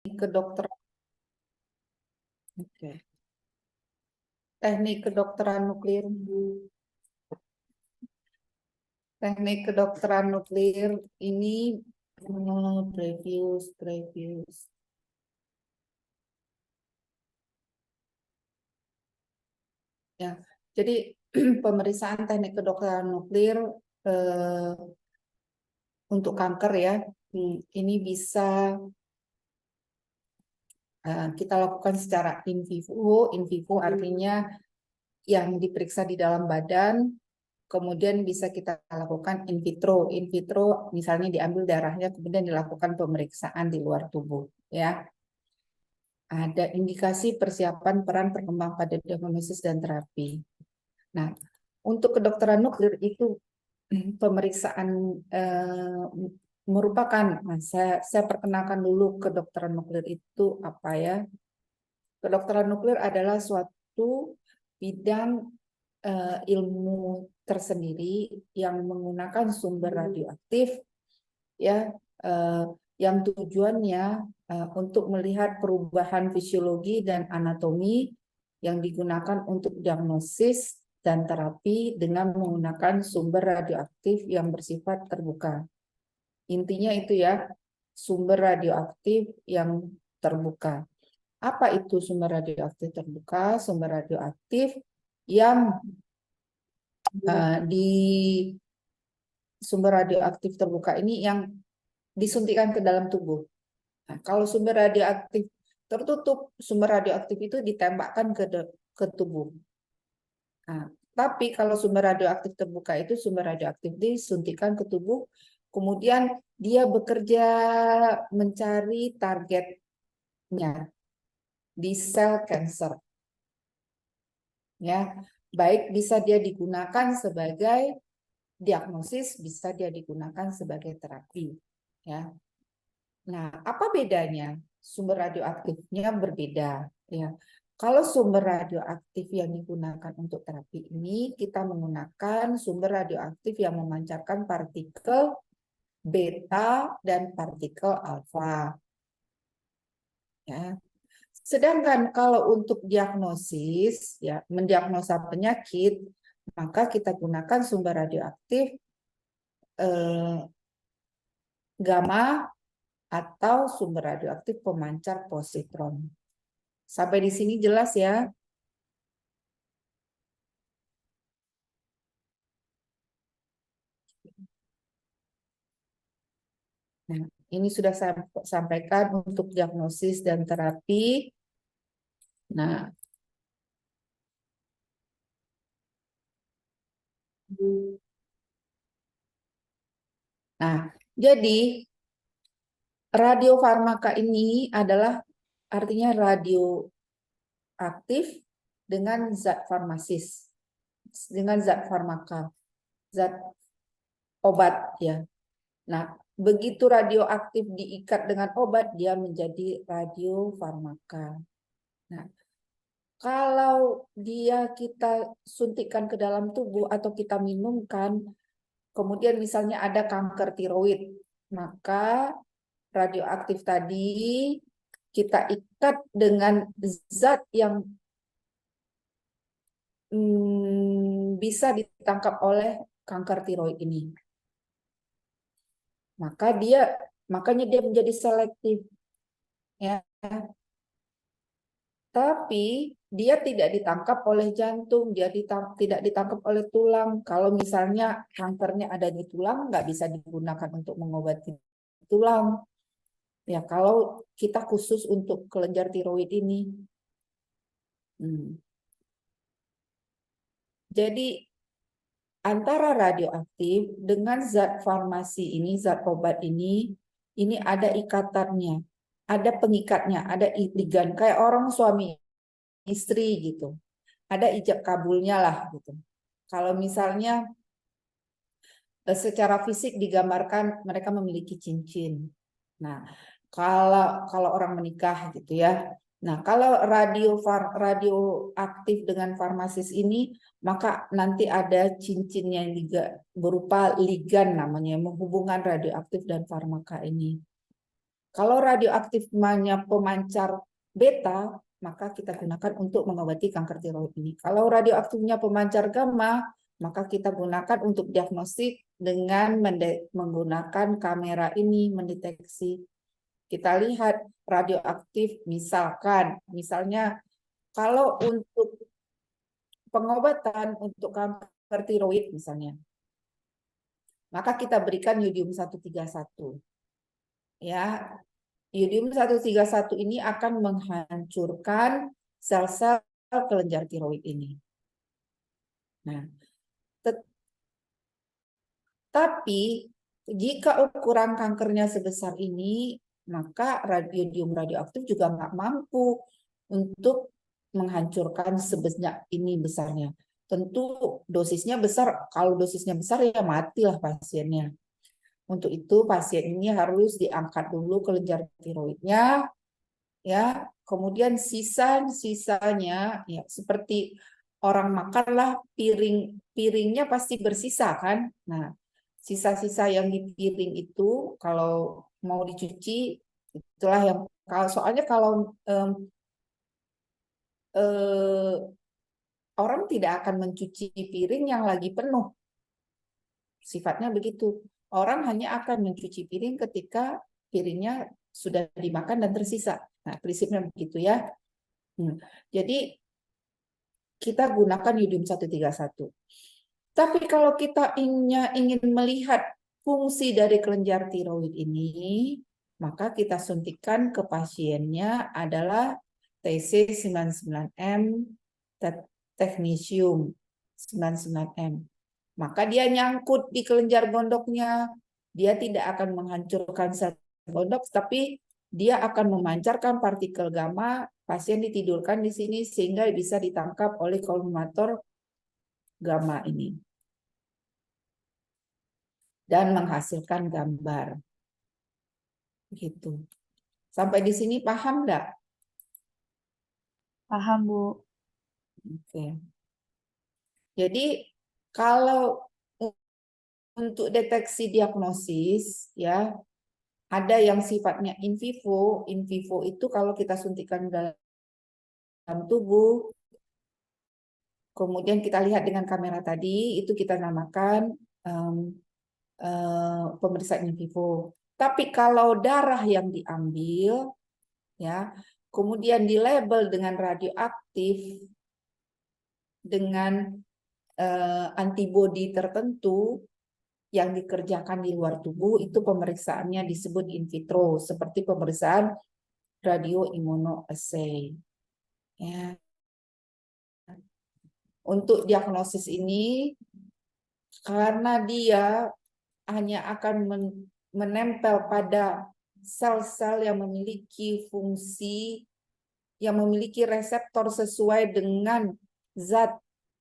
kedokteran. Oke. Teknik kedokteran nuklir. Teknik kedokteran nuklir ini previous. Ya, jadi pemeriksaan teknik kedokteran nuklir untuk kanker ya, ini bisa kita lakukan secara in vivo. In vivo artinya yang diperiksa di dalam badan, kemudian bisa kita lakukan in vitro. In vitro misalnya diambil darahnya, kemudian dilakukan pemeriksaan di luar tubuh. Ya, ada indikasi persiapan peran perkembangan pada diagnosis dan terapi. Nah, untuk kedokteran nuklir itu pemeriksaan merupakan, saya perkenalkan dulu kedokteran nuklir itu apa ya. Kedokteran nuklir adalah suatu bidang ilmu tersendiri yang menggunakan sumber radioaktif ya, yang tujuannya untuk melihat perubahan fisiologi dan anatomi yang digunakan untuk diagnosis dan terapi dengan menggunakan sumber radioaktif yang bersifat terbuka. Intinya itu ya, sumber radioaktif yang terbuka. Apa itu sumber radioaktif terbuka? Sumber radioaktif yang di sumber radioaktif terbuka ini yang disuntikan ke dalam tubuh. Nah, kalau sumber radioaktif tertutup, sumber radioaktif itu ditembakkan ke tubuh. Nah, tapi kalau sumber radioaktif terbuka itu sumber radioaktif disuntikan ke tubuh, kemudian dia bekerja mencari targetnya di sel kanker. Ya, baik bisa dia digunakan sebagai diagnosis, bisa dia digunakan sebagai terapi. Ya. Nah, apa bedanya? Sumber radioaktifnya berbeda. Ya. Kalau sumber radioaktif yang digunakan untuk terapi ini, kita menggunakan sumber radioaktif yang memancarkan partikel beta dan partikel alfa. Ya. Sedangkan kalau untuk diagnosis, ya, mendiagnosa penyakit, maka kita gunakan sumber radioaktif gamma atau sumber radioaktif pemancar positron. Sampai di sini jelas ya? Nah, ini sudah saya sampaikan untuk diagnosis dan terapi. Nah, jadi radiofarmaka ini adalah artinya radioaktif dengan zat farmasis, dengan zat farmaka, zat obat ya. Nah, begitu radioaktif diikat dengan obat, dia menjadi radiofarmaka. Nah, kalau dia kita suntikkan ke dalam tubuh atau kita minumkan, kemudian misalnya ada kanker tiroid, maka radioaktif tadi kita ikat dengan zat yang bisa ditangkap oleh kanker tiroid ini. Makanya dia menjadi selektif. Ya. Tapi dia tidak ditangkap oleh jantung, dia tidak ditangkap oleh tulang. Kalau misalnya kankernya ada di tulang, nggak bisa digunakan untuk mengobati tulang. Ya, kalau kita khusus untuk kelenjar tiroid ini. Jadi antara radioaktif dengan zat farmasi ini, zat obat ini ada ikatannya, ada pengikatnya, ada ligan. Kayak orang suami istri gitu. Ada ijab kabulnya lah gitu. Kalau misalnya secara fisik digambarkan mereka memiliki cincin. Nah, kalau orang menikah gitu ya. Nah, kalau radioaktif dengan farmasis ini, maka nanti ada cincinnya juga berupa ligan namanya, menghubungkan radioaktif dan farmaka ini. Kalau radioaktifnya pemancar beta, maka kita gunakan untuk mengobati kanker tiroid ini. Kalau radioaktifnya pemancar gamma, maka kita gunakan untuk diagnostik dengan menggunakan kamera ini mendeteksi. Kita lihat radioaktif misalnya kalau untuk pengobatan untuk kanker tiroid misalnya, maka kita berikan yodium 131. Ya, yodium 131 ini akan menghancurkan sel-sel kelenjar tiroid ini. Nah, tapi jika ukuran kankernya sebesar ini, maka radium radioaktif juga nggak mampu untuk menghancurkan sebanyak ini besarnya. Tentu dosisnya besar, kalau dosisnya besar ya matilah pasiennya. Untuk itu pasien ini harus diangkat dulu kelenjar tiroidnya, ya. Kemudian sisanya ya seperti orang makanlah piringnya pasti bersisa kan. Nah, sisa-sisa yang di piring itu kalau mau dicuci itulah yang soalnya kalau orang tidak akan mencuci piring yang lagi penuh. Sifatnya begitu. Orang hanya akan mencuci piring ketika piringnya sudah dimakan dan tersisa. Nah, prinsipnya begitu ya. Jadi kita gunakan yodium 131. Tapi kalau kita ingin melihat fungsi dari kelenjar tiroid ini, maka kita suntikan ke pasiennya adalah TC99M teknisium 99M. Maka dia nyangkut di kelenjar gondoknya, dia tidak akan menghancurkan sel gondok, tapi dia akan memancarkan partikel gamma. Pasien ditidurkan di sini sehingga bisa ditangkap oleh kolumulator gamma ini dan menghasilkan gambar. Gitu. Sampai di sini paham nggak? Paham, Bu. Oke. Jadi kalau untuk deteksi diagnosis ya ada yang sifatnya in vivo. In vivo itu kalau kita suntikan dalam tubuh, kemudian kita lihat dengan kamera tadi, itu kita namakan pemeriksaan in vivo. Tapi kalau darah yang diambil, ya, kemudian dilabel dengan radioaktif, dengan antibodi tertentu yang dikerjakan di luar tubuh, itu pemeriksaannya disebut in vitro, seperti pemeriksaan radioimmunoassay. Ya. Untuk diagnosis ini, karena dia hanya akan menempel pada sel-sel yang memiliki fungsi, yang memiliki reseptor sesuai dengan zat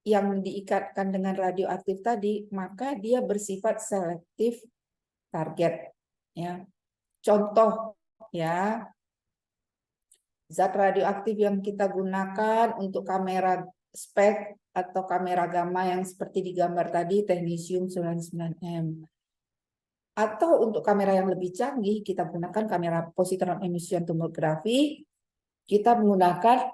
yang diikatkan dengan radioaktif tadi, maka dia bersifat selektif target. Ya. Contoh, ya, zat radioaktif yang kita gunakan untuk kamera SPECT atau kamera gamma yang seperti digambar tadi, teknisium 99M. Atau untuk kamera yang lebih canggih, kita gunakan kamera positron emission tomografi, kita menggunakan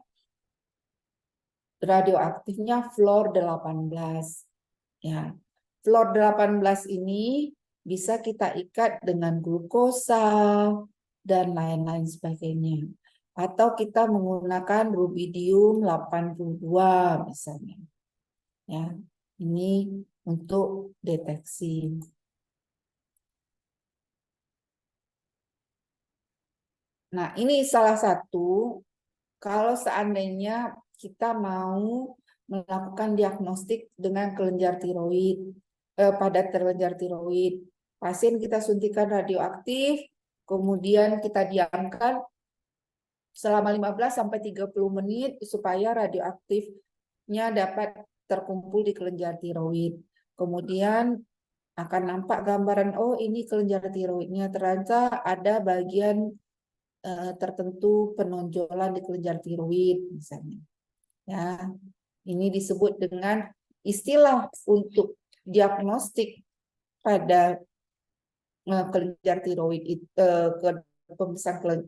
radioaktifnya fluor 18. Ya. Fluor 18 ini bisa kita ikat dengan glukosa dan lain-lain sebagainya. Atau kita menggunakan rubidium 82 misalnya. Ya. Ini untuk deteksi. Nah, ini salah satu kalau seandainya kita mau melakukan diagnostik dengan kelenjar tiroid, pada kelenjar tiroid. Pasien kita suntikan radioaktif, kemudian kita diamkan selama 15 sampai 30 menit supaya radioaktifnya dapat terkumpul di kelenjar tiroid. Kemudian akan nampak gambaran, oh ini kelenjar tiroidnya, ternyata ada bagian tertentu penonjolan di kelenjar tiroid misalnya. Ya, ini disebut dengan istilah untuk diagnostik pada kelenjar tiroid pemeriksaan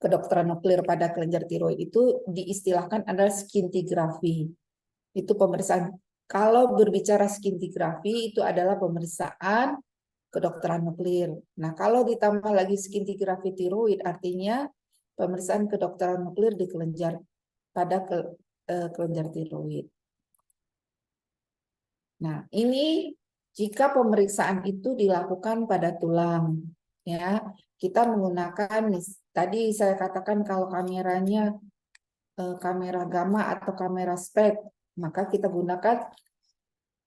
kedokteran nuklir pada kelenjar tiroid itu diistilahkan adalah scintigraphy. Itu pemeriksaan. Kalau berbicara scintigraphy itu adalah pemeriksaan kedokteran nuklir. Nah, kalau ditambah lagi scintigraphy tiroid artinya pemeriksaan kedokteran nuklir di kelenjar pada kelenjar tiroid. Nah, ini jika pemeriksaan itu dilakukan pada tulang, ya, kita menggunakan tadi saya katakan kalau kameranya kamera gamma atau kamera spek, maka kita gunakan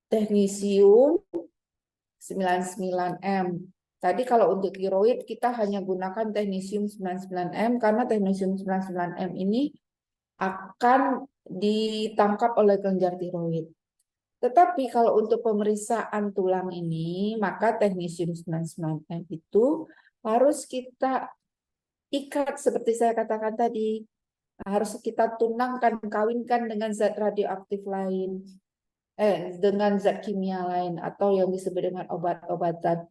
teknisium 99M. Tadi kalau untuk tiroid kita hanya gunakan teknisium 99M karena teknisium 99M ini akan ditangkap oleh kelenjar tiroid. Tetapi kalau untuk pemeriksaan tulang ini, maka teknisium 99M itu harus kita ikat seperti saya katakan tadi. Harus kita tunangkan, kawinkan dengan zat radioaktif lain. Dengan zat kimia lain atau yang disebut dengan obat-obatan.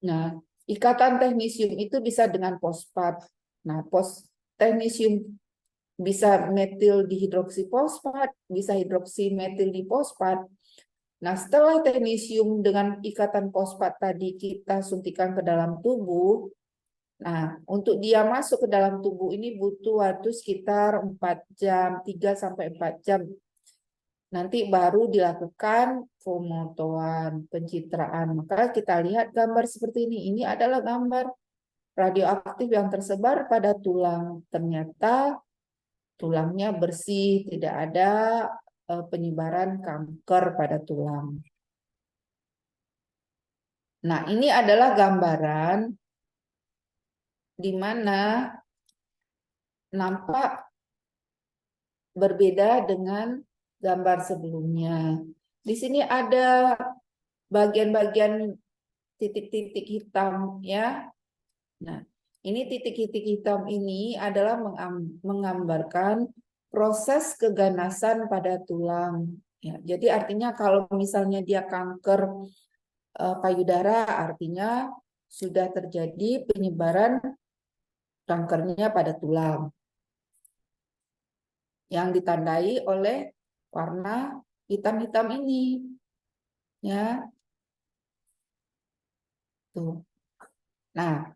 Nah, ikatan teknisium itu bisa dengan fosfat. Nah, teknisium bisa metil dihidroksifosfat, bisa hidroksi metil difosfat. Nah, setelah teknisium dengan ikatan fosfat tadi kita suntikan ke dalam tubuh, nah, untuk dia masuk ke dalam tubuh ini butuh waktu sekitar 4 jam, 3 sampai 4 jam. Nanti baru dilakukan pemotoan, pencitraan. Maka kita lihat gambar seperti ini. Ini adalah gambar radioaktif yang tersebar pada tulang. Ternyata tulangnya bersih, tidak ada penyebaran kanker pada tulang. Nah, ini adalah gambaran di mana nampak berbeda dengan gambar sebelumnya. Di sini ada bagian-bagian titik-titik hitam ya. Nah, ini titik-titik hitam ini adalah menggambarkan proses keganasan pada tulang. Ya, jadi artinya kalau misalnya dia kanker payudara, artinya sudah terjadi penyebaran kankernya pada tulang yang ditandai oleh warna hitam-hitam ini. Ya, tuh. Nah,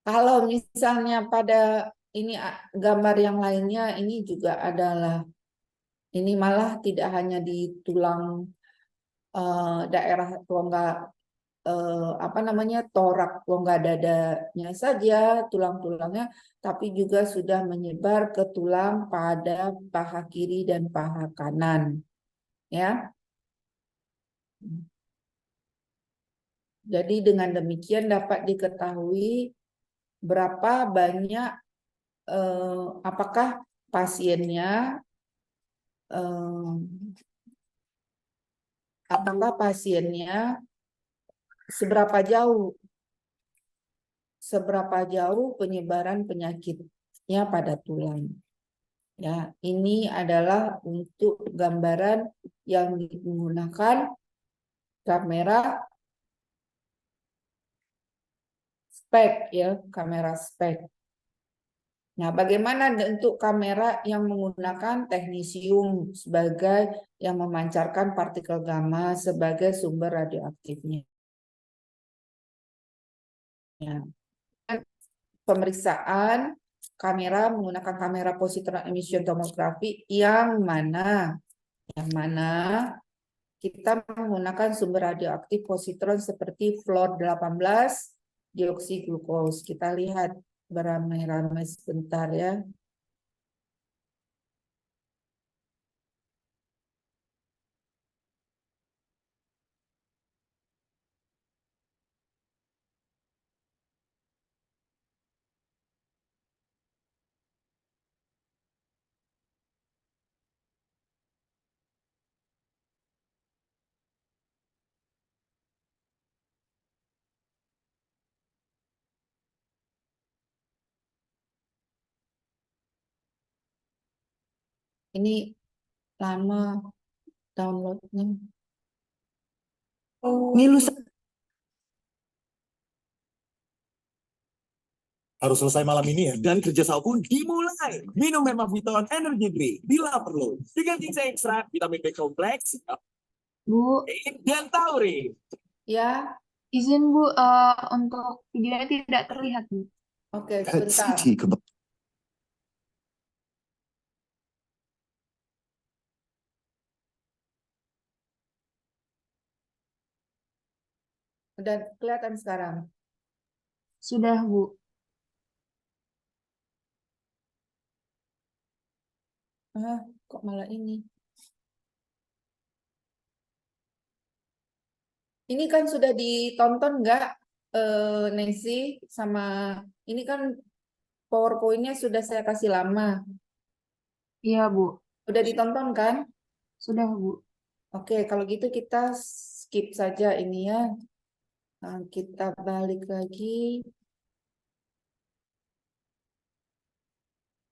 kalau misalnya pada ini gambar yang lainnya ini juga adalah ini malah tidak hanya di tulang daerah rongga apa namanya torak rongga dadanya saja tulang-tulangnya, tapi juga sudah menyebar ke tulang pada paha kiri dan paha kanan, ya. Jadi dengan demikian dapat diketahui berapa banyak apakah pasiennya apakah pasiennya seberapa jauh penyebaran penyakitnya pada tulang. Ya, ini adalah untuk gambaran yang menggunakan kamera spek ya, kamera spek. Nah, bagaimana untuk kamera yang menggunakan teknisium sebagai yang memancarkan partikel gamma sebagai sumber radioaktifnya? Ya. Pemeriksaan kamera menggunakan kamera positron emission tomography yang mana kita menggunakan sumber radioaktif positron seperti fluor 18 dioksiglukos. Kita lihat beramai-ramai sebentar ya. Ini lama downloadnya. Ngilu harus selesai malam ini ya. Dan kerja saya pun dimulai. Minum Hemaviton Energy Drink bila perlu. Dengan ginseng ekstra, vitamin B kompleks, Bu, dan tauri. Ya, izin Bu, untuk videonya tidak terlihat Bu. oke, sebentar. Udah kelihatan sekarang. Sudah Bu. Ah, kok malah ini? Ini kan sudah ditonton nggak, Nancy? Sama ini kan PowerPoint-nya sudah saya kasih lama. Iya Bu. Udah ditonton kan? Sudah Bu. Oke, kalau gitu kita skip saja ini ya. Nah, kita balik lagi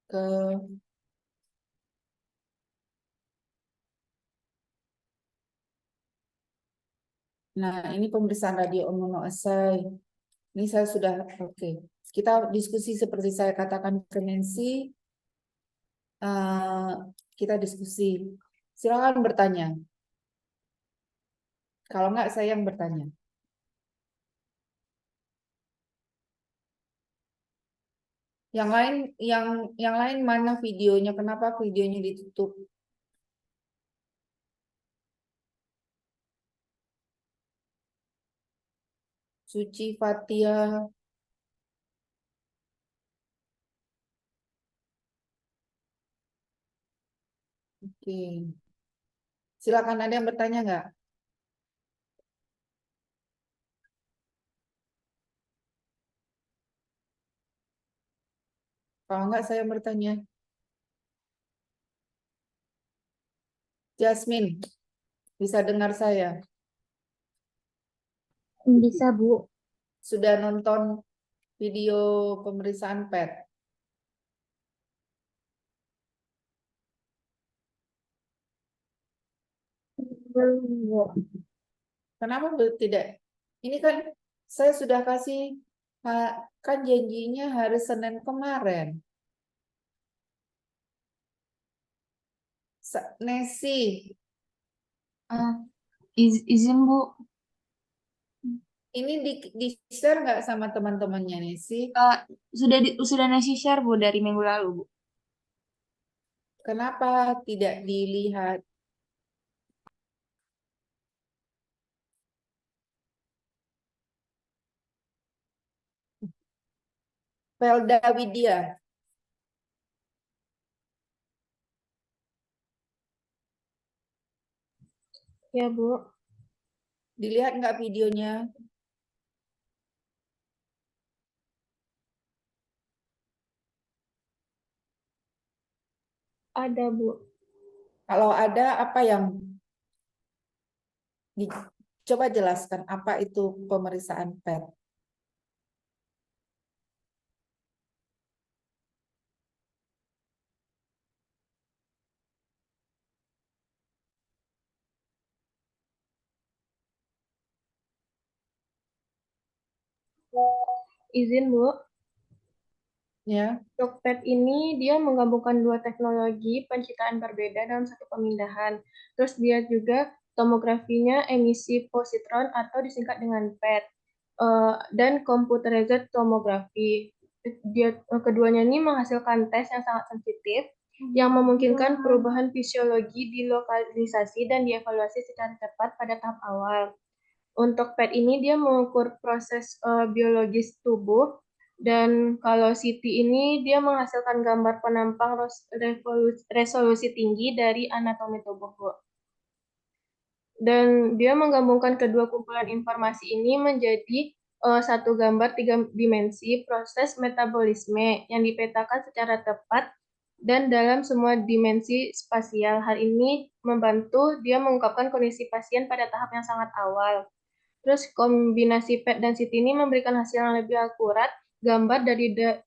ke, nah ini pemeriksaan radio immunoassay. Ini saya sudah, oke. Kita diskusi seperti saya katakan ke Nancy. eh, kita diskusi. Silakan bertanya. Kalau nggak, saya yang bertanya. Yang lain, yang lain mana videonya? Kenapa videonya ditutup? Suci Fatia. Oke. Silakan, ada yang bertanya nggak? Kalau nggak, saya yang bertanya. Jasmine, bisa dengar saya? Bisa Bu. Sudah nonton video pemeriksaan PET? Belum Bu. Kenapa tidak? Ini kan saya sudah kasih, kan janjinya hari Senin kemarin. Nesi, Ah, izin Bu. ini di share nggak sama teman-temannya Nesi? Eh, sudah nasi share Bu dari minggu lalu Bu. Kenapa tidak dilihat? Pelda Widya, Ya Bu. dilihat nggak videonya? Ada Bu. Kalau ada, apa yang coba jelaskan apa itu pemeriksaan PET? Izin Bu. Ya, Tokped ini dia menggabungkan dua teknologi pencitraan berbeda dalam satu pemindahan. Terus dia juga tomografinya emisi positron atau disingkat dengan PET. Dan computerized tomography. Keduanya ini menghasilkan tes yang sangat sensitif yang memungkinkan perubahan fisiologi dilokalisasi dan dievaluasi secara cepat pada tahap awal. Untuk PET ini dia mengukur proses biologis tubuh dan kalau CT ini dia menghasilkan gambar penampang resolusi tinggi dari anatomi tubuh, Bu. Dan dia menggabungkan kedua kumpulan informasi ini menjadi satu gambar tiga dimensi proses metabolisme yang dipetakan secara tepat dan dalam semua dimensi spasial. Hal ini membantu dia mengungkapkan kondisi pasien pada tahap yang sangat awal. Terus kombinasi PET dan CT ini memberikan hasil yang lebih akurat gambar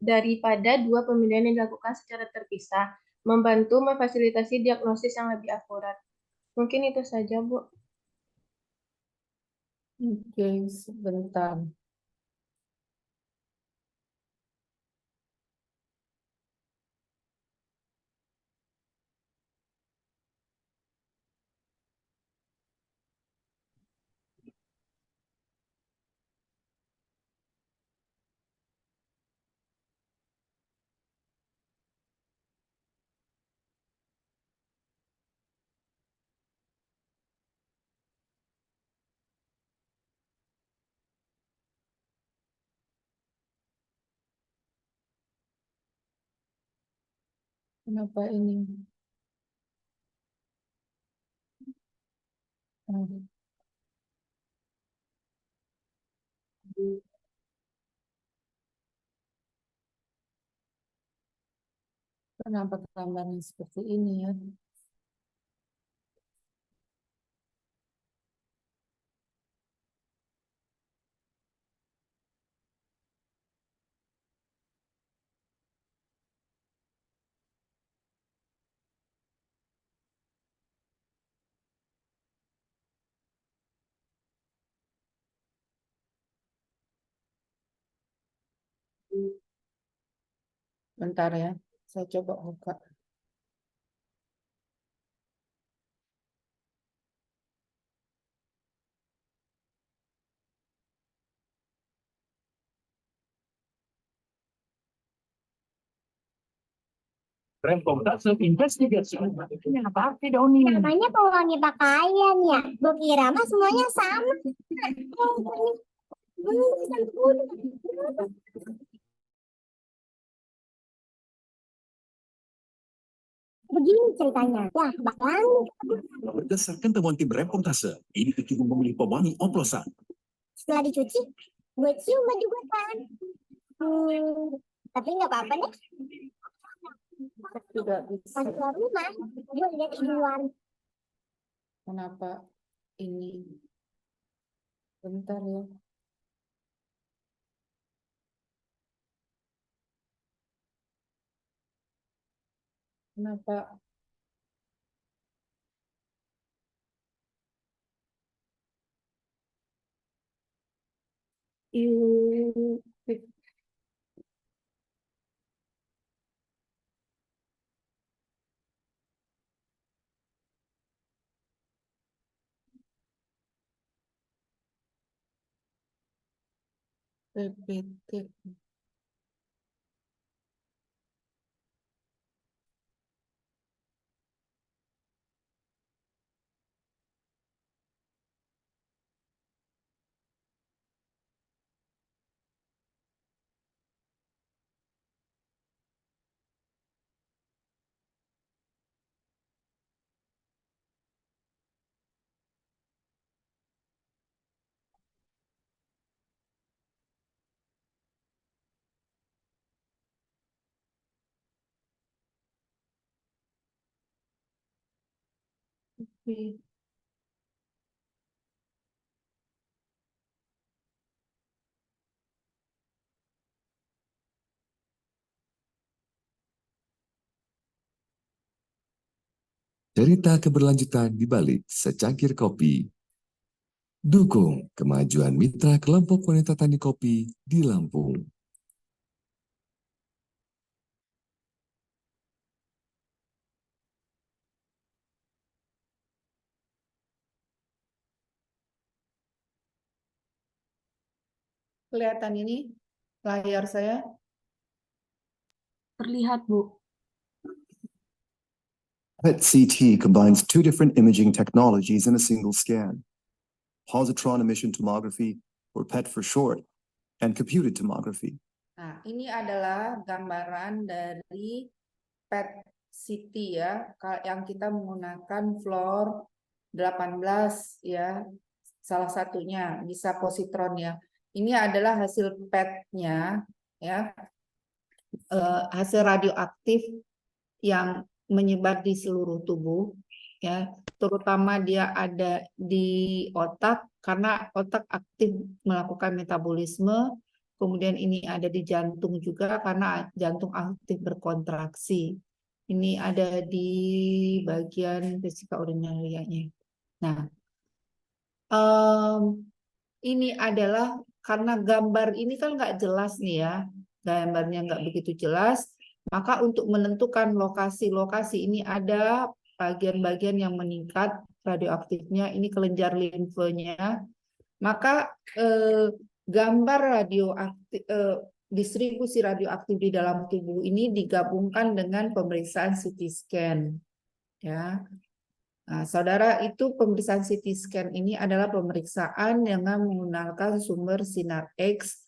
daripada dua pemindahan yang dilakukan secara terpisah, membantu memfasilitasi diagnosis yang lebih akurat. Mungkin itu saja, Bu. Oke, sebentar. Kenapa ini? Hmm. Kenapa gambarnya seperti ini ya? Bentar ya, saya coba buka. Rem Komtase investigasi. Kenapa tidak unik? Namanya pewangi pakaian ya. Gue kira mah semuanya sama. Begini ceritanya. Ya, bahkan Berdasarkan temuan tim Rem Komtase, ini Kiki memilih pewangi oplosan. setelah dicuci, gue cium baju gue kan. Tapi nggak apa-apa deh. Tidak bisa. Pas keluar rumah, gue lihat di luar. Kenapa ini? Bentar ya. Kenapa? Iu, PPT. Cerita keberlanjutan di balik secangkir kopi. Dukung kemajuan mitra kelompok wanita tani kopi di Lampung. Kelihatan ini layar saya? Terlihat, Bu. PET-CT combines two different imaging technologies in a single scan: positron emission tomography, or PET for short, and computed tomography. Nah, ini adalah gambaran dari PET CT ya, yang kita menggunakan fluor 18 ya, salah satunya bisa positron ya. Ini adalah hasil PET-nya ya, hasil radioaktif yang menyebar di seluruh tubuh ya, terutama dia ada di otak karena otak aktif melakukan metabolisme. Kemudian ini ada di jantung juga karena jantung aktif berkontraksi. Ini ada di bagian vesika urinarianya. Nah, ini adalah karena gambar ini kan nggak jelas nih ya, gambarnya nggak begitu jelas, maka untuk menentukan lokasi-lokasi ini ada bagian-bagian yang meningkat radioaktifnya, ini kelenjar limfenya, maka gambar radioaktif, distribusi radioaktif di dalam tubuh ini digabungkan dengan pemeriksaan CT scan, ya. Nah, saudara, itu pemeriksaan CT scan ini adalah pemeriksaan dengan menggunakan sumber sinar X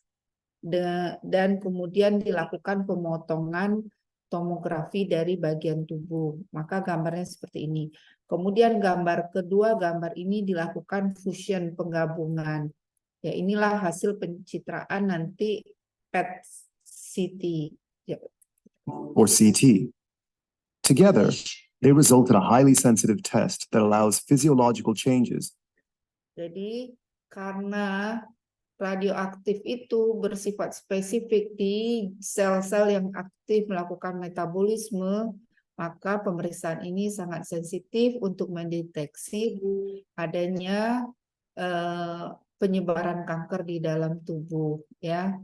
dan kemudian dilakukan pemotongan tomografi dari bagian tubuh. Maka gambarnya seperti ini. Kemudian gambar kedua, gambar ini dilakukan fusion penggabungan. Ya, inilah hasil pencitraan nanti PET CT. Ya. or CT. Together, they result in a highly sensitive test that allows physiological changes Jadi karena radioaktif itu bersifat spesifik di sel-sel yang aktif melakukan metabolisme, maka pemeriksaan ini sangat sensitif untuk mendeteksi adanya penyebaran kanker di dalam tubuh, ya.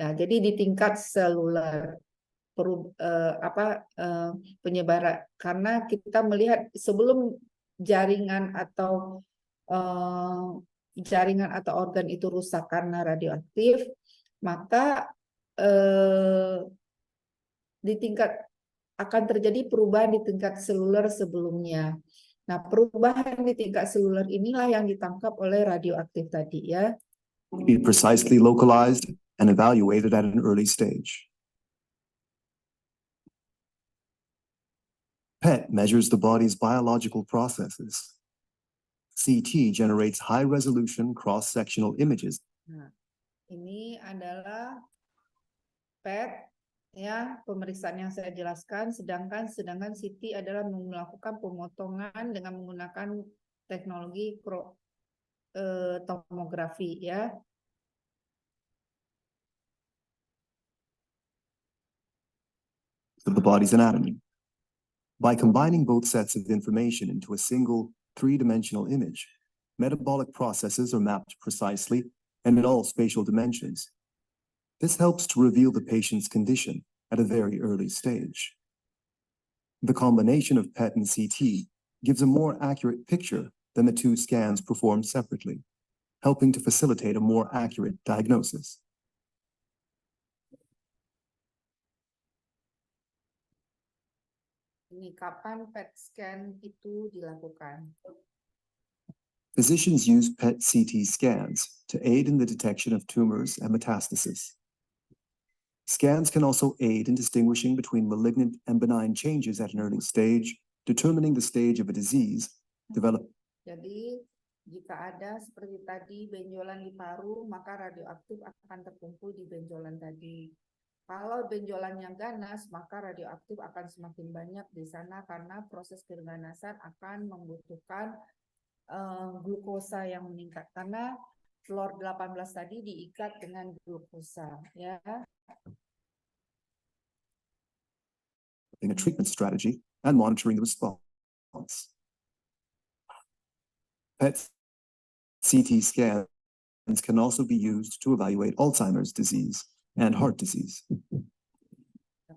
Nah, jadi di tingkat seluler penyebaran, karena kita melihat sebelum jaringan atau organ itu rusak karena radioaktif, maka di tingkat akan terjadi perubahan di tingkat seluler sebelumnya. Nah, perubahan di tingkat seluler inilah yang ditangkap oleh radioaktif tadi, ya. be precisely localized and evaluated at an early stage. PET measures the body's biological processes. CT generates high-resolution cross-sectional images Nah, ini adalah PET, ya, pemeriksaan yang saya jelaskan, sedangkan CT adalah melakukan pemotongan dengan menggunakan teknologi tomografi, ya. of the body's anatomy. By combining both sets of information into a single three-dimensional image, metabolic processes are mapped precisely and in all spatial dimensions. This helps to reveal the patient's condition at a very early stage. The combination of PET and CT gives a more accurate picture than the two scans performed separately, helping to facilitate a more accurate diagnosis. Ini kapan PET scan itu dilakukan? Physicians use PET-CT scans to aid in the detection of tumors and metastasis. Scans can also aid in distinguishing between malignant and benign changes at an early stage, determining the stage of a disease developed. Jadi, jika ada seperti tadi benjolan di paru, maka radioaktif akan terkumpul di benjolan tadi. Kalau benjolannya ganas, maka radioaktif akan semakin banyak di sana karena proses keganasan akan membutuhkan glukosa yang meningkat. Karena fluor 18 tadi diikat dengan glukosa, ya. A treatment strategy and monitoring the response. PET-CT scans can also be used to evaluate Alzheimer's disease and heart disease.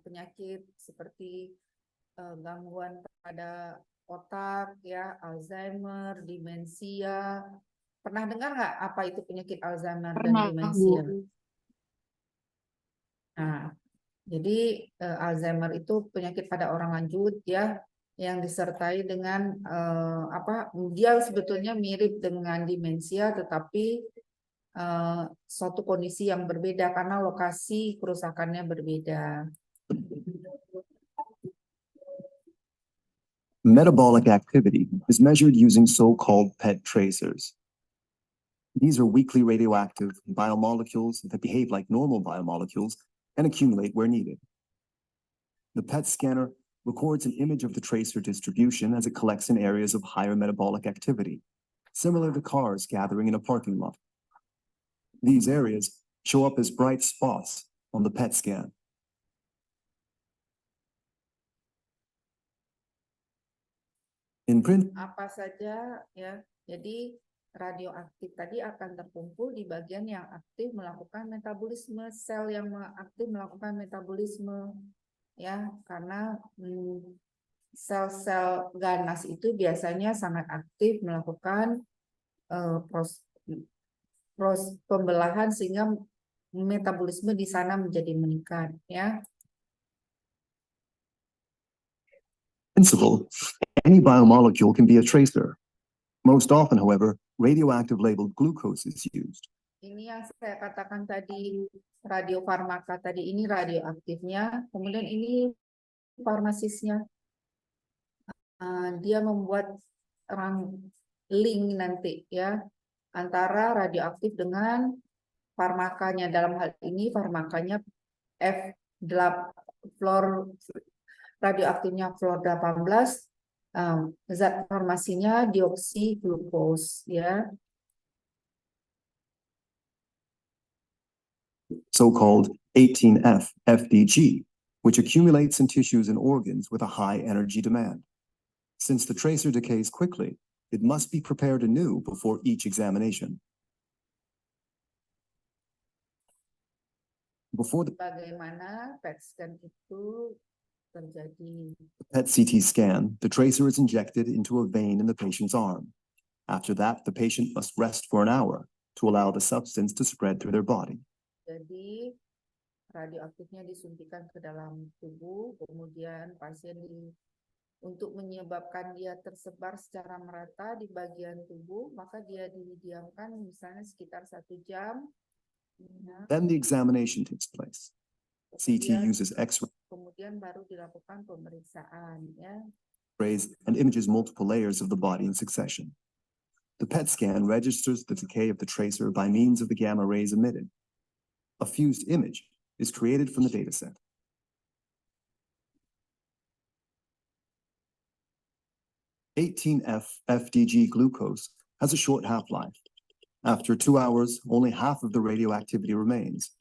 Penyakit seperti gangguan pada otak, ya, Alzheimer, demensia. Pernah dengar nggak apa itu penyakit Alzheimer dan demensia? Nah, jadi Alzheimer itu penyakit pada orang lanjut, ya, yang disertai dengan dia sebetulnya mirip dengan demensia, tetapi suatu kondisi yang berbeda karena lokasi kerusakannya berbeda. Metabolic activity is measured using so-called PET tracers. These are weakly radioactive biomolecules that behave like normal biomolecules and accumulate where needed. The PET scanner records an image of the tracer distribution as it collects in areas of higher metabolic activity, similar to cars gathering in a parking lot. These areas show up as bright spots on the PET scan. In print, Apa saja, ya. Jadi radioaktif tadi akan terkumpul di bagian yang aktif melakukan metabolisme, sel yang aktif melakukan metabolisme, ya, karena sel-sel ganas itu biasanya sangat aktif melakukan pembelahan sehingga metabolisme di sana menjadi meningkat, ya. Principle, any biomolecule can be a tracer. Most often, however, radioactive labeled glucose is used. Ini yang saya katakan tadi, radiofarmaka tadi, ini radioaktifnya, kemudian ini farmasisnya. Dia membuat link nanti, ya, antara radioaktif dengan farmakanya. Dalam hal ini farmakanya fluor, radioaktifnya fluor 18, zat farmasinya dioksiglukos, ya. So-called 18F FDG, which accumulates in tissues and organs with a high energy demand. Since the tracer decays quickly, it must be prepared anew before each examination. Bagaimana PET scan itu terjadi? PET CT scan, the tracer is injected into a vein in the patient's arm. After that, the patient must rest for an hour to allow the substance to spread through their body. Jadi radioaktifnya disuntikan ke dalam tubuh, kemudian pasien untuk menyebabkan dia tersebar secara merata di bagian tubuh, maka dia didiamkan misalnya sekitar 1 jam. Then the examination takes place. CT uses X-ray. Kemudian baru dilakukan pemeriksaan, ya. X-rays and images multiple layers of the body in succession. The PET scan registers the decay of the tracer by means of the gamma rays emitted. A fused image is created from the dataset. (18F FDG glucose has a short half-life. After 2 hours, only half of the radioactivity remains.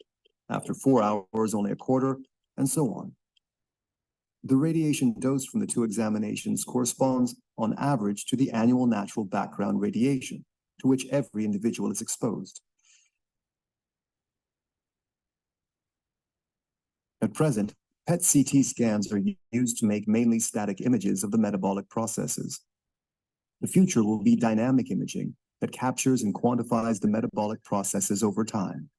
After 4 hours, only a quarter, and so on. The radiation dose from the 2 examinations corresponds, on average, to the annual natural background radiation to which every individual is exposed. At present, PET CT scans are used to make mainly static images of the metabolic processes. The future will be dynamic imaging that captures and quantifies the metabolic processes over time.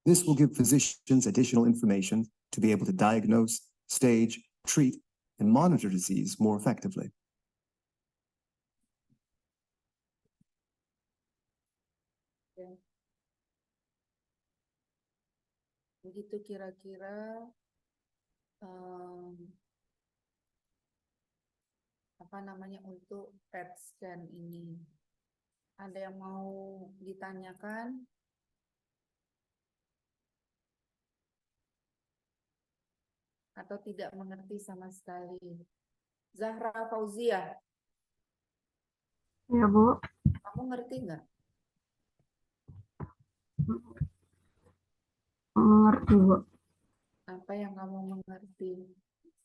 This will give physicians additional information to be able to diagnose, stage, treat, and monitor disease more effectively. Begitu kira-kira apa namanya untuk PET scan ini. Ada yang mau ditanyakan? Atau tidak mengerti sama sekali? Zahra Fauzia, Ya, Bu. kamu ngerti nggak? Mengerti, Bu. Apa yang kamu mengerti?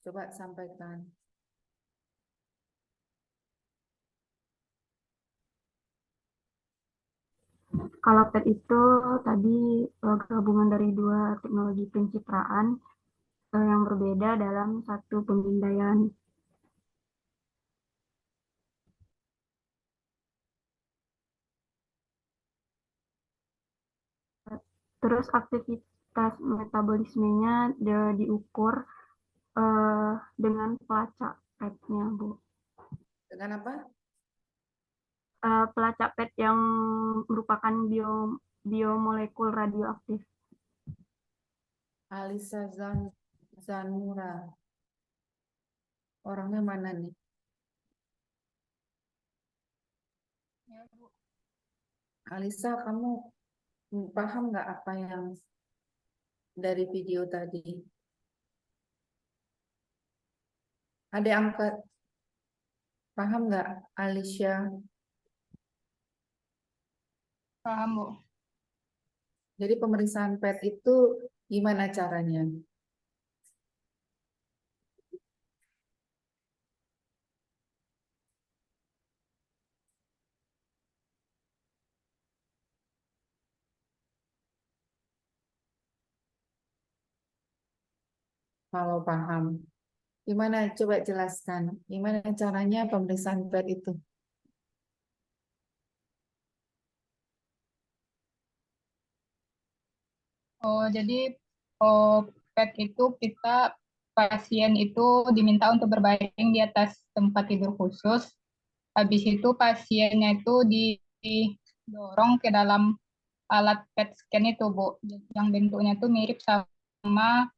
Coba sampaikan. Kalau PET itu tadi gabungan dari 2 teknologi pencitraan yang berbeda dalam satu pemindaian. Terus aktivitas metabolismenya diukur dengan pelacak PET-nya, Bu. Dengan apa? Pelacak PET yang merupakan biomolekul radioaktif. Alisa Zanura. Orangnya mana nih? Ya, Bu. Alisa, kamu paham nggak apa yang dari video tadi? Ada yang paham nggak, Alicia? Paham, Bu. Jadi pemeriksaan PET itu gimana caranya? kalau paham. Gimana? Coba jelaskan. Gimana caranya pemeriksaan PET itu? Oh, jadi PET itu pasien itu diminta untuk berbaring di atas tempat tidur khusus. Habis itu pasiennya itu didorong ke dalam alat PET scan itu, Bu, yang bentuknya tuh mirip sama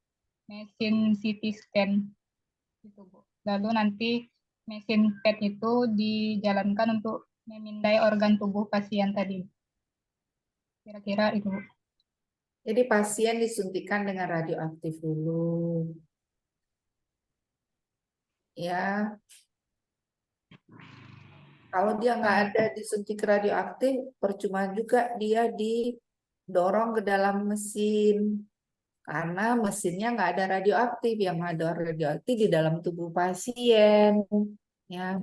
mesin CT scan gitu, Bu. Lalu nanti mesin PET itu dijalankan untuk memindai organ tubuh pasien tadi. Kira-kira itu, Bu. Jadi pasien disuntikan dengan radioaktif dulu. Ya, kalau dia nggak ada disuntik radioaktif, percuma juga dia didorong ke dalam mesin. Karena mesinnya nggak ada radioaktif, yang ada radioaktif di dalam tubuh pasien. Ya,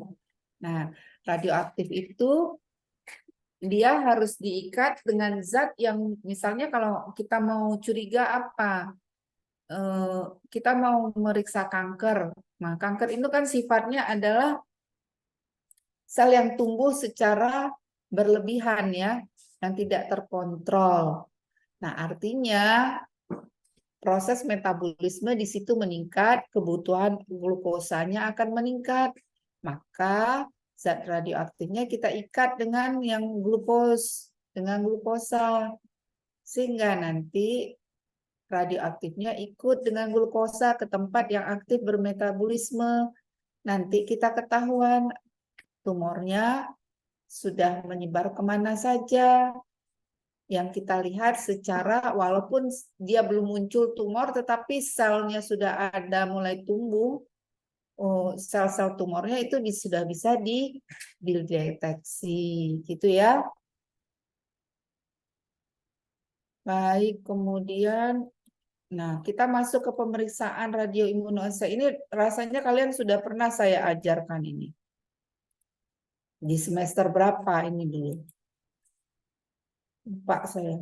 nah radioaktif itu dia harus diikat dengan zat yang misalnya kalau kita mau curiga apa, kita mau meriksa kanker. Nah, kanker itu kan sifatnya adalah sel yang tumbuh secara berlebihan ya, yang tidak terkontrol. Nah, artinya proses metabolisme di situ meningkat, kebutuhan glukosanya akan meningkat. Maka zat radioaktifnya kita ikat dengan yang dengan glukosa. Sehingga nanti radioaktifnya ikut dengan glukosa ke tempat yang aktif bermetabolisme. Nanti kita ketahuan tumornya sudah menyebar kemana saja. Yang kita lihat secara walaupun dia belum muncul tumor, tetapi selnya sudah ada mulai tumbuh, sel-sel tumornya itu sudah bisa dideteksi, gitu ya. Baik, kemudian, nah kita masuk ke pemeriksaan radioimunoassay. Ini rasanya kalian sudah pernah saya ajarkan ini. Di semester berapa ini dulu? Lupa saya.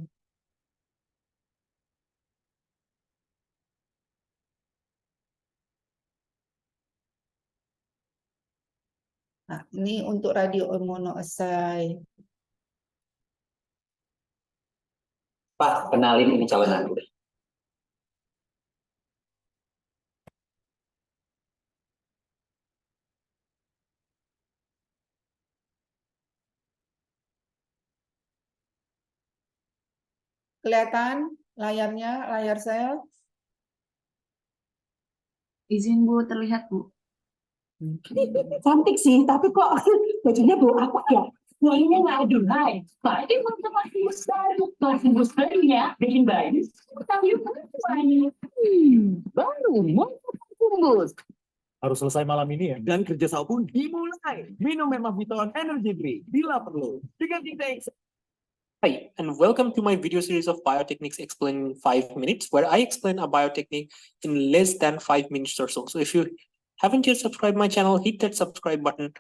Nah, ini untuk radioimunoassay. Pak, kenalin ini calon aku. Kelihatan layarnya, layar saya? Izin Bu, terlihat Bu. Cantik sih, tapi kok bajunya bau apa ya? Wanginya nggak ada, hai. Tadi masih barunya bikin bayi. Tapi wangi. Baru mau kumbus. Harus selesai malam ini ya. Dan kerja sao pun dimulai. Minum Memaviton Energy Drink bila perlu. Dengan tinta ekstra. Hi, and welcome to my video series of biotechniques explained in 5 minutes, where I explain a biotechnique in less than 5 minutes or so. So if you haven't yet subscribed my channel, hit that subscribe button.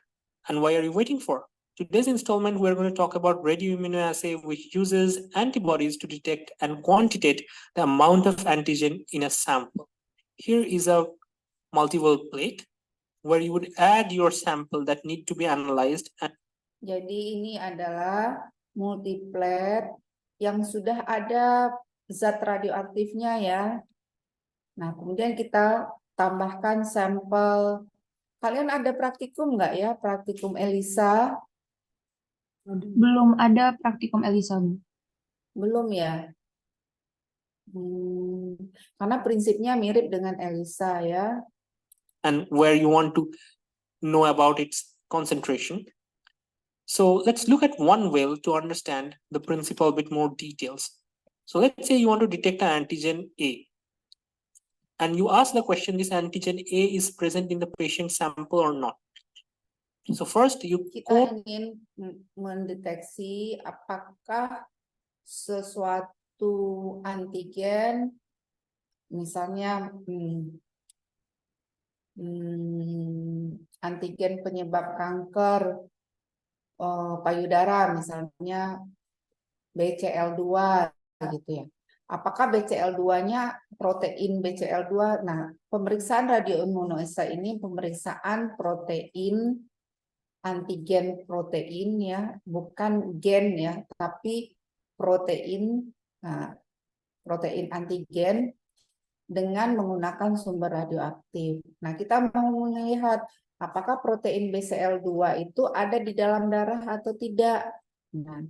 And why are you waiting for? Today's installment, we're going to talk about radioimmunoassay, which uses antibodies to detect and quantitate the amount of antigen in a sample. Here is a multi-well plate where you would add your sample that need to be analyzed. Jadi ini adalah multiplet yang sudah ada zat radioaktifnya ya. Nah, kemudian kita tambahkan sampel. Kalian ada praktikum nggak ya? Praktikum ELISA? Belum ada praktikum ELISA Bu. Belum ya? Karena prinsipnya mirip dengan ELISA ya. And where you want to know about its concentration. So let's look at one well to understand the principle a bit more details. So let's say you want to detect an antigen A. And you ask the question, this antigen A is present in the patient sample or not? So first kita ingin mendeteksi apakah sesuatu antigen, misalnya antigen penyebab kanker payudara, misalnya BCL2 gitu ya. Apakah BCL2-nya protein BCL2. Nah, pemeriksaan radioimmunoassay ini pemeriksaan protein, antigen protein ya, bukan gen ya, tapi protein, nah, protein antigen dengan menggunakan sumber radioaktif. Nah, kita mau melihat apakah protein BCL2 itu ada di dalam darah atau tidak. Nah,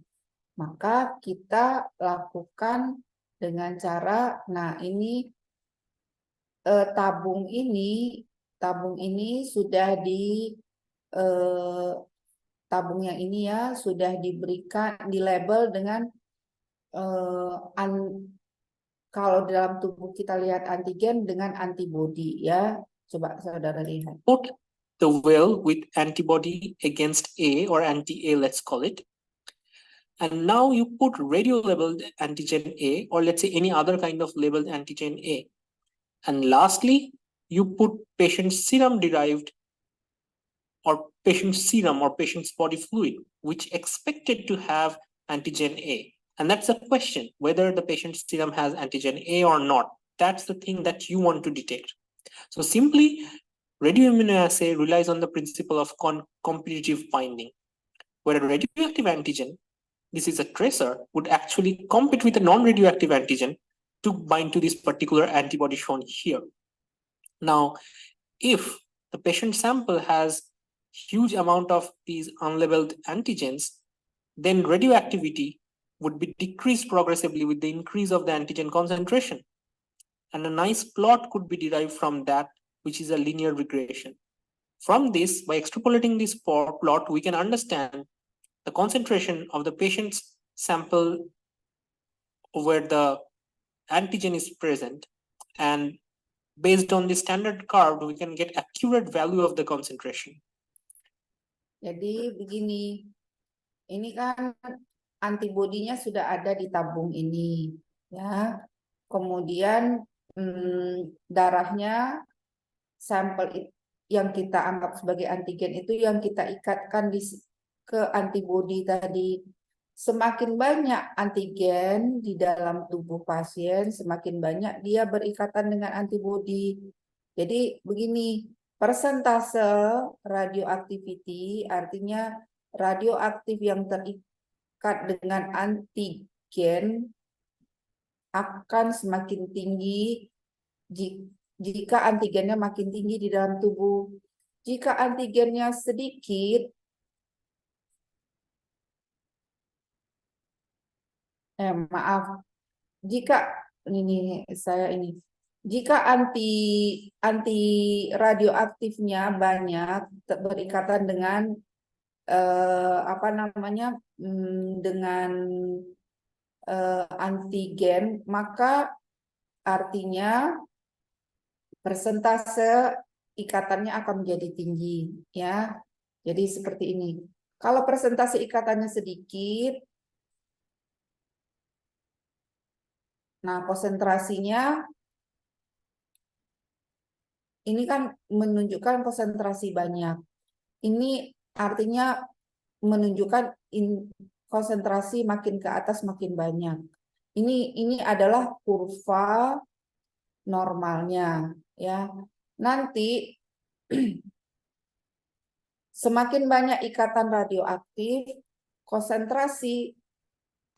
maka kita lakukan dengan cara, nah ini tabung ini sudah di tabung yang ini ya sudah diberikan di label dengan kalau dalam tubuh kita lihat antigen dengan antibodi ya. Coba saudara lihat. Put the well with antibody against A or anti-A, let's call it. And now you put radio-labeled antigen A, or let's say any other kind of labeled antigen A. And lastly, you put patient's serum-derived or patient's serum or patient's body fluid, which expected to have antigen A. And that's the question, whether the patient's serum has antigen A or not. That's the thing that you want to detect. So simply, radioimmunoassay relies on the principle of competitive binding, where a radioactive antigen, this is a tracer, would actually compete with a non-radioactive antigen to bind to this particular antibody shown here. Now, if the patient sample has huge amount of these unlabeled antigens, then radioactivity would be decreased progressively with the increase of the antigen concentration. And a nice plot could be derived from that, which is a linear regression. From this, by extrapolating this plot, we can understand the concentration of the patient's sample where the antigen is present, and based on the standard curve, we can get accurate value of the concentration. Jadi begini, ini kan antibodinya sudah ada di tabung ini, ya. Kemudian darahnya, sampel yang kita anggap sebagai antigen itu yang kita ikatkan ke antibodi tadi. Semakin banyak antigen di dalam tubuh pasien, semakin banyak dia berikatan dengan antibodi. Jadi begini, persentase radioactivity artinya radioaktif yang terikat dengan antigen akan semakin tinggi jika antigennya makin tinggi di dalam tubuh. Jika antigennya sedikit, jika anti radioaktifnya banyak berikatan dengan dengan antigen, maka artinya persentase ikatannya akan menjadi tinggi, ya. Jadi seperti ini. Kalau persentase ikatannya sedikit, nah konsentrasinya ini kan menunjukkan konsentrasi banyak. Ini artinya menunjukkan konsentrasi makin ke atas makin banyak. Ini adalah kurva normalnya, ya. Nanti semakin banyak ikatan radioaktif, konsentrasi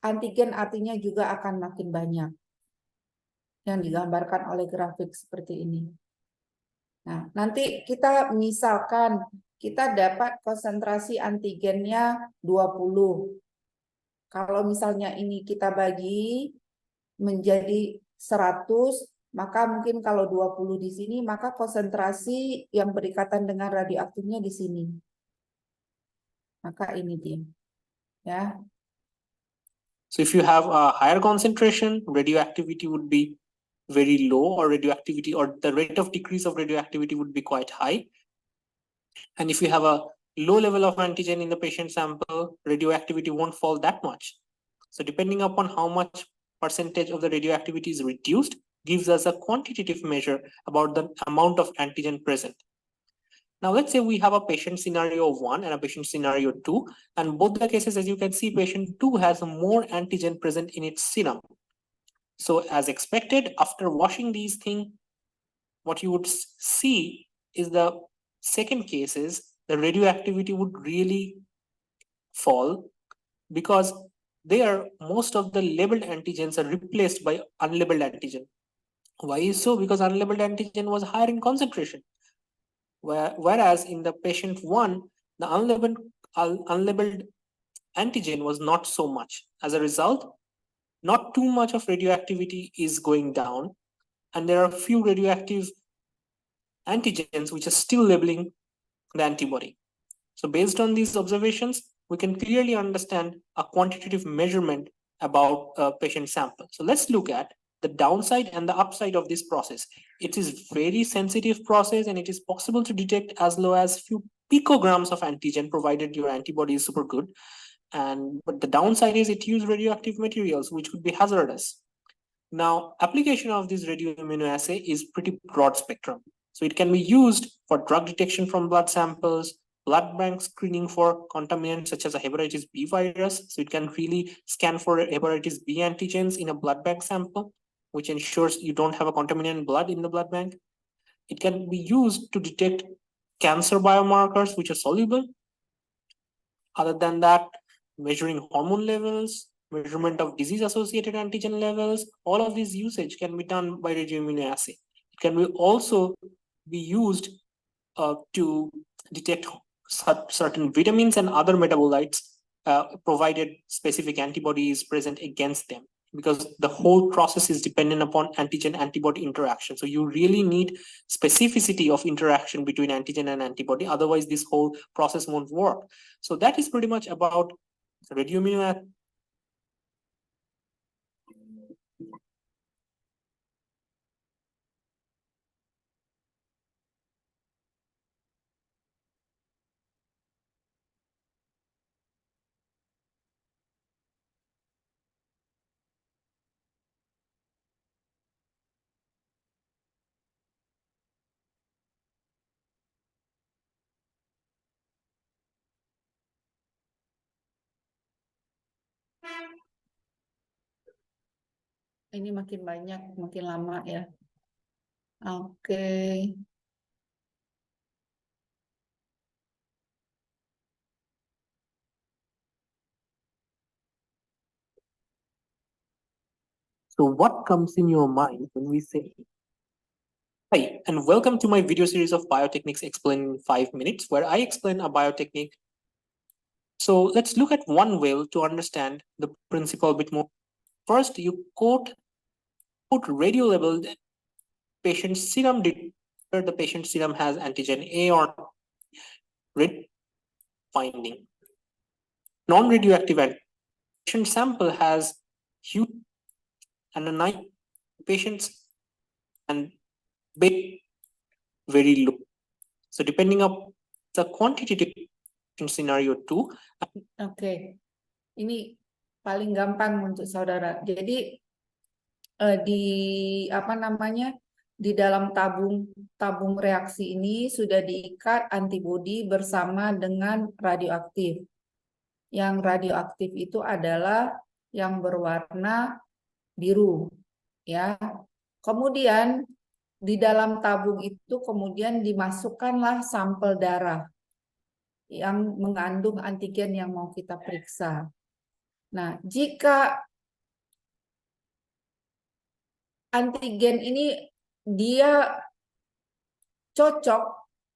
antigen artinya juga akan makin banyak. Yang digambarkan oleh grafik seperti ini. Nah, nanti kita misalkan kita dapat konsentrasi antigennya 20. Kalau misalnya ini kita bagi menjadi 100, maka mungkin kalau 20 di sini, maka konsentrasi yang berikatan dengan radioaktifnya di sini. Maka ini dia. Ya. So if you have a higher concentration, radioactivity would be very low, or radioactivity or the rate of decrease of radioactivity would be quite high. And if you have a low level of antigen in the patient sample, radioactivity won't fall that much. So depending upon how much percentage of the radioactivity is reduced, gives us a quantitative measure about the amount of antigen present. Now let's say we have a patient scenario 1 and a patient scenario 2, and both the cases, as you can see, patient 2 has more antigen present in its serum. So as expected, after washing these things, what you would see is the second case is the radioactivity would really fall, because there most of the labeled antigens are replaced by unlabeled antigen. Why is so? Because unlabeled antigen was higher in concentration. Whereas in the patient 1, the unlabeled antigen was not so much. As a result, not too much of radioactivity is going down, and there are few radioactive antigens which are still labeling the antibody. So based on these observations, we can clearly understand a quantitative measurement about a patient sample. So let's look at the downside and the upside of this process. It is very sensitive process, and it is possible to detect as low as few picograms of antigen, provided your antibody is super good. But the downside is it uses radioactive materials, which could be hazardous. Now, application of this radioimmunoassay is pretty broad spectrum. So it can be used for drug detection from blood samples, blood bank screening for contaminants such as a hepatitis B virus. So it can really scan for hepatitis B antigens in a blood bank sample, which ensures you don't have a contaminant blood in the blood bank. It can be used to detect cancer biomarkers which are soluble. Other than that, measuring hormone levels, measurement of disease-associated antigen levels, all of these usage can be done by radioimmunoassay. It can be also be used to detect certain vitamins and other metabolites, provided specific antibody is present against them, because the whole process is dependent upon antigen-antibody interaction. So you really need specificity of interaction between antigen and antibody, otherwise this whole process won't work. So that is pretty much about radioimmunoassay. Ini makin banyak, makin lama ya. Oke. So what comes in your mind when we say, hi, and welcome to my video series of biotechniques explained in 5 minutes, where I explain a biotechnique. So let's look at one way to understand the principle a bit more. First, you put radio labeled patient serum, where the patient serum has antigen A or red finding. Non-radioactive patient sample has huge and a night patients and very low. So depending on the quantitative scenario 2. Oke. Ini paling gampang untuk saudara. Jadi di apa namanya? Di dalam tabung reaksi ini sudah diikat antibodi bersama dengan radioaktif. Yang radioaktif itu adalah yang berwarna biru, ya. Kemudian di dalam tabung itu kemudian dimasukkanlah sampel darah yang mengandung antigen yang mau kita periksa. Nah, jika antigen ini dia cocok,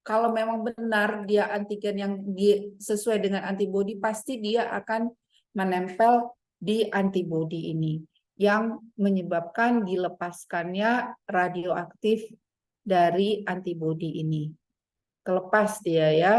kalau memang benar dia antigen yang sesuai dengan antibodi, pasti dia akan menempel di antibodi ini, yang menyebabkan dilepaskannya radioaktif dari antibodi ini. Kelepas dia ya.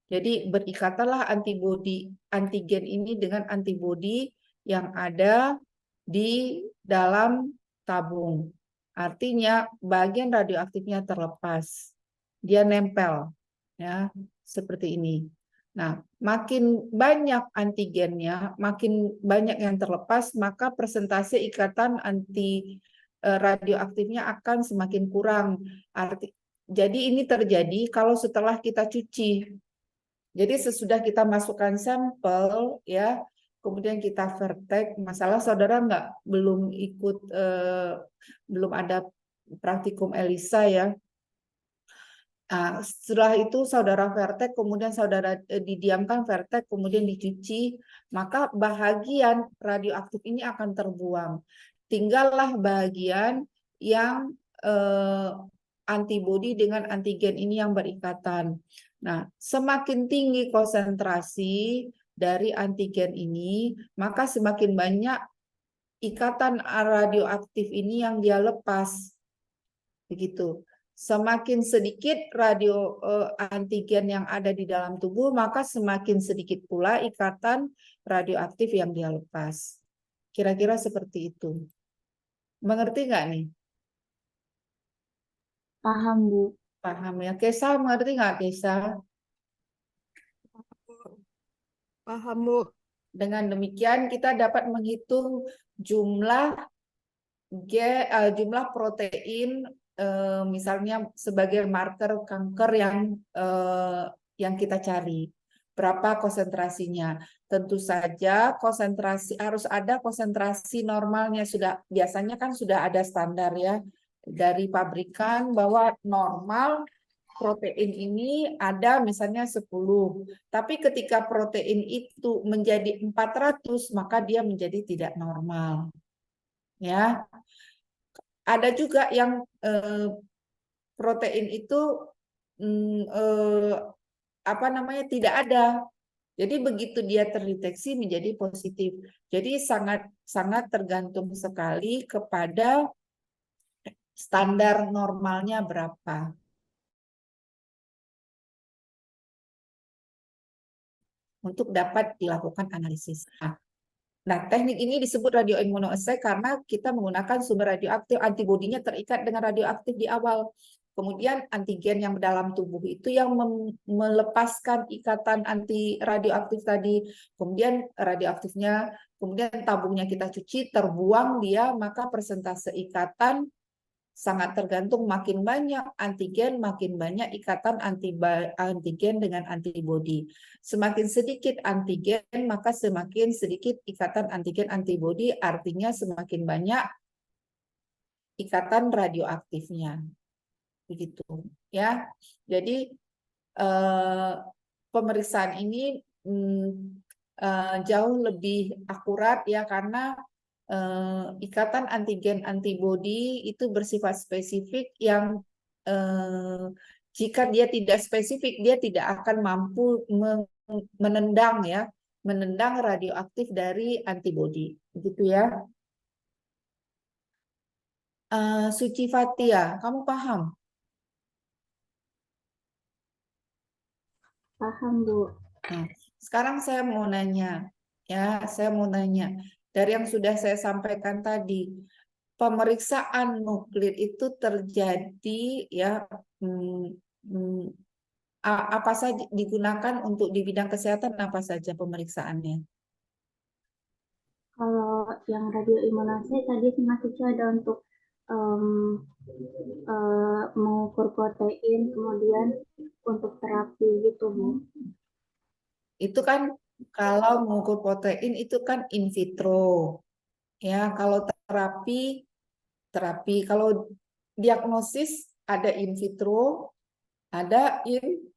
Jadi berikatanlah antibodi antigen ini dengan antibodi yang ada di dalam tabung. Artinya bagian radioaktifnya terlepas. Dia nempel ya, seperti ini. Nah, makin banyak antigennya, makin banyak yang terlepas, maka persentase ikatan anti radioaktifnya akan semakin kurang. Jadi ini terjadi kalau setelah kita cuci. Jadi sesudah kita masukkan sampel ya, kemudian kita vertek. Masalah saudara belum ikut, belum ada praktikum ELISA ya. Nah, setelah itu saudara vertek, kemudian saudara didiamkan vertek, kemudian dicuci, maka bahagian radioaktif ini akan terbuang. Tinggallah bagian yang antibodi dengan antigen ini yang berikatan. Nah, semakin tinggi konsentrasi dari antigen ini, maka semakin banyak ikatan radioaktif ini yang dia lepas. Begitu. Semakin sedikit antigen yang ada di dalam tubuh, maka semakin sedikit pula ikatan radioaktif yang dia lepas. Kira-kira seperti itu. Mengerti nggak nih? Paham, Bu. Paham ya. Kesa, mengerti nggak Kesa? Paham, Bu. Dengan demikian kita dapat menghitung jumlah protein, misalnya sebagai marker kanker yang kita cari. Berapa konsentrasinya? Tentu saja harus ada konsentrasi normalnya. Biasanya kan sudah ada standar ya dari pabrikan bahwa normal protein ini ada misalnya 10. Tapi ketika protein itu menjadi 400, maka dia menjadi tidak normal. Ya. Ada juga yang protein itu tidak ada. Jadi begitu dia terdeteksi menjadi positif. Jadi sangat tergantung sekali kepada standar normalnya berapa. Untuk dapat dilakukan analisis. Nah, teknik ini disebut radioimmunoassay karena kita menggunakan sumber radioaktif, antibodinya terikat dengan radioaktif di awal. Kemudian antigen yang dalam tubuh itu yang melepaskan ikatan anti radioaktif tadi. Kemudian radioaktifnya, kemudian tabungnya kita cuci, terbuang dia, maka persentase ikatan sangat tergantung, makin banyak antigen, makin banyak ikatan antigen dengan antibodi. Semakin sedikit antigen, maka semakin sedikit ikatan antigen antibodi, artinya semakin banyak ikatan radioaktifnya. Begitu ya. Jadi pemeriksaan ini jauh lebih akurat ya, karena ikatan antigen antibodi itu bersifat spesifik yang jika dia tidak spesifik dia tidak akan mampu menendang radioaktif dari antibodi, begitu ya. Suci Fatia, kamu paham? Paham, Bu. Nah, sekarang saya mau nanya dari yang sudah saya sampaikan tadi, pemeriksaan nuklir itu terjadi ya, apa saja digunakan untuk di bidang kesehatan, apa saja pemeriksaannya? Kalau yang radioimmunoassay tadi itu ada untuk mengukur protein, kemudian untuk terapi gitu, Bu. Itu kan kalau mengukur protein itu kan in vitro. Ya, kalau terapi kalau diagnosis ada in vitro, ada in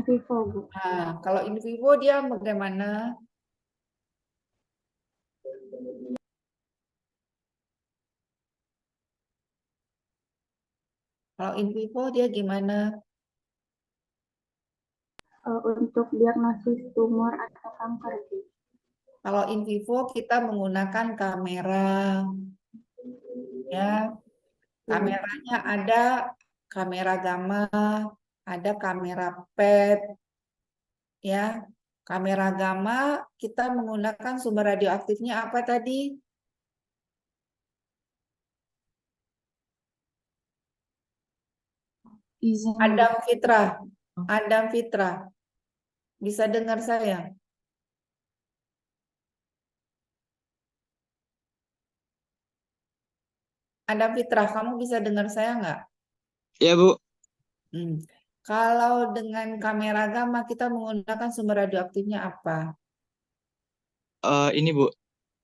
vivo, Bu. Nah, kalau in vivo dia bagaimana? Kalau in vivo dia gimana? Untuk diagnosis tumor atau kanker. Kalau in vivo kita menggunakan kamera, ya. Kameranya ada kamera gamma, ada kamera PET, ya. Kamera gamma kita menggunakan sumber radioaktifnya apa tadi? Adam Fitra. Bisa dengar saya? Adam Fitra, kamu bisa dengar saya nggak? Ya, Bu. Kalau dengan kamera gamma kita menggunakan sumber radioaktifnya apa? Ini Bu,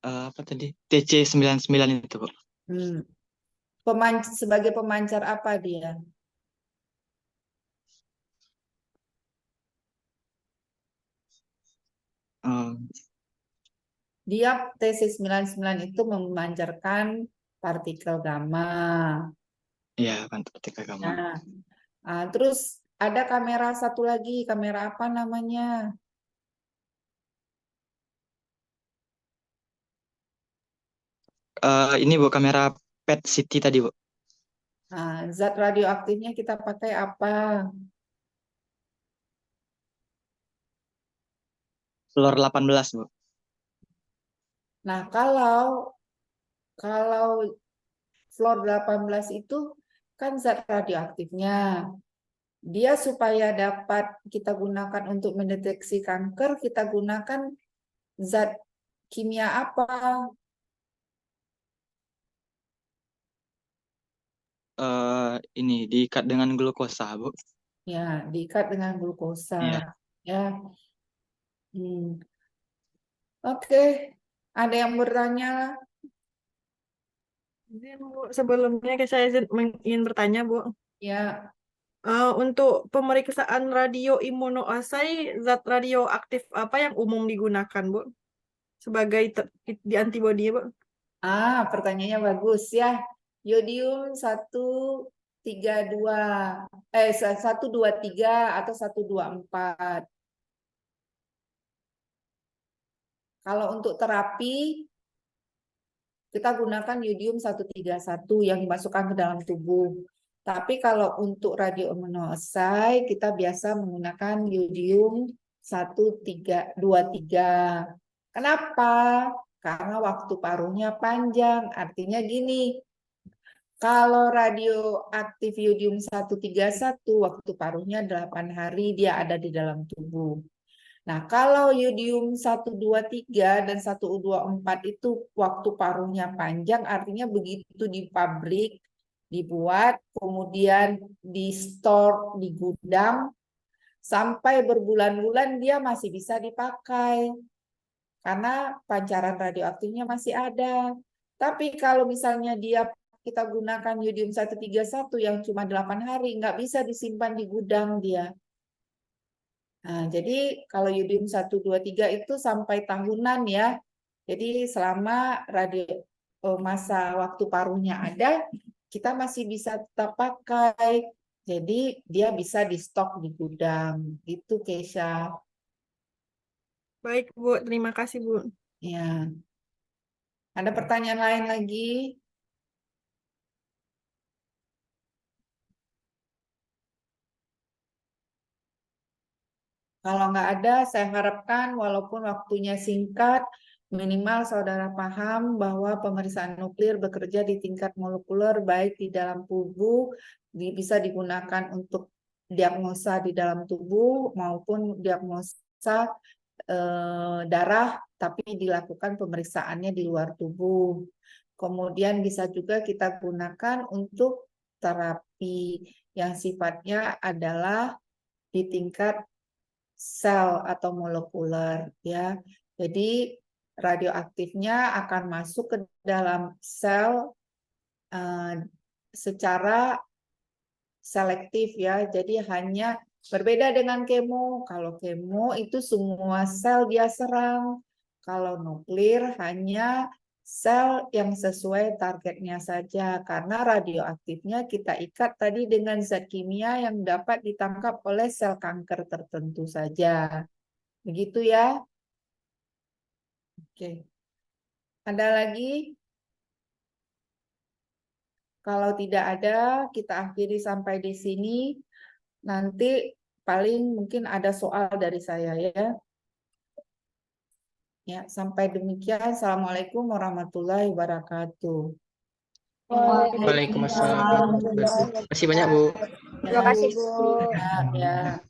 apa tadi? TC99 itu Bu. Sebagai pemancar apa dia? Dia TC99 itu memancarkan partikel gamma. Iya, partikel gamma. Terus ada kamera satu lagi, kamera apa namanya? Ini Bu, kamera PET CT tadi Bu. Zat radioaktifnya kita pakai apa? Fluor 18 Bu. Nah, kalau fluor 18 itu kan zat radioaktifnya. Dia supaya dapat kita gunakan untuk mendeteksi kanker, kita gunakan zat kimia apa? Ini diikat dengan glukosa Bu. Ya, diikat dengan glukosa. Ya. Oke, ada yang bertanya? Bu, sebelumnya saya ingin bertanya, Bu. Ya. Untuk pemeriksaan radioimmunoassay, zat radioaktif apa yang umum digunakan, Bu? Sebagai di antibody, Bu? Pertanyaannya bagus ya. Yodium 123 atau 124. Kalau untuk terapi kita gunakan yodium 131 yang dimasukkan ke dalam tubuh. Tapi kalau untuk radioimmunoassay kita biasa menggunakan yodium 123. Kenapa? Karena waktu paruhnya panjang. Artinya gini, kalau radioaktif yodium 131 waktu paruhnya 8 hari dia ada di dalam tubuh. Nah, kalau yodium 123 dan 124 itu waktu paruhnya panjang, artinya begitu di pabrik, dibuat, kemudian di store, di gudang, sampai berbulan-bulan dia masih bisa dipakai. Karena pancaran radioaktifnya masih ada. Tapi kalau misalnya kita gunakan yodium 131 yang cuma 8 hari, nggak bisa disimpan di gudang dia. Nah, jadi kalau yodium 123 itu sampai tahunan ya. Jadi selama masa waktu paruhnya ada, kita masih bisa tetap pakai. Jadi dia bisa di stok di gudang. Gitu, Keisha. Baik, Bu. Terima kasih, Bu. Ya. Ada pertanyaan lain lagi? Kalau nggak ada, saya harapkan walaupun waktunya singkat, minimal saudara paham bahwa pemeriksaan nuklir bekerja di tingkat molekuler baik di dalam tubuh, bisa digunakan untuk diagnosa di dalam tubuh maupun diagnosa darah, tapi dilakukan pemeriksaannya di luar tubuh. Kemudian bisa juga kita gunakan untuk terapi yang sifatnya adalah di tingkat sel atau molekuler ya. Jadi radioaktifnya akan masuk ke dalam sel secara selektif ya. Jadi hanya berbeda dengan kemo. Kalau kemo itu semua sel dia serang. Kalau nuklir hanya sel yang sesuai targetnya saja. Karena radioaktifnya kita ikat tadi dengan zat kimia yang dapat ditangkap oleh sel kanker tertentu saja. Begitu ya. Oke. Ada lagi? Kalau tidak ada, kita akhiri sampai di sini. Nanti paling mungkin ada soal dari saya ya. Ya, sampai demikian. Assalamualaikum warahmatullahi wabarakatuh. Waalaikumsalam. Terima kasih banyak Bu. Terima kasih, Bu. Ya.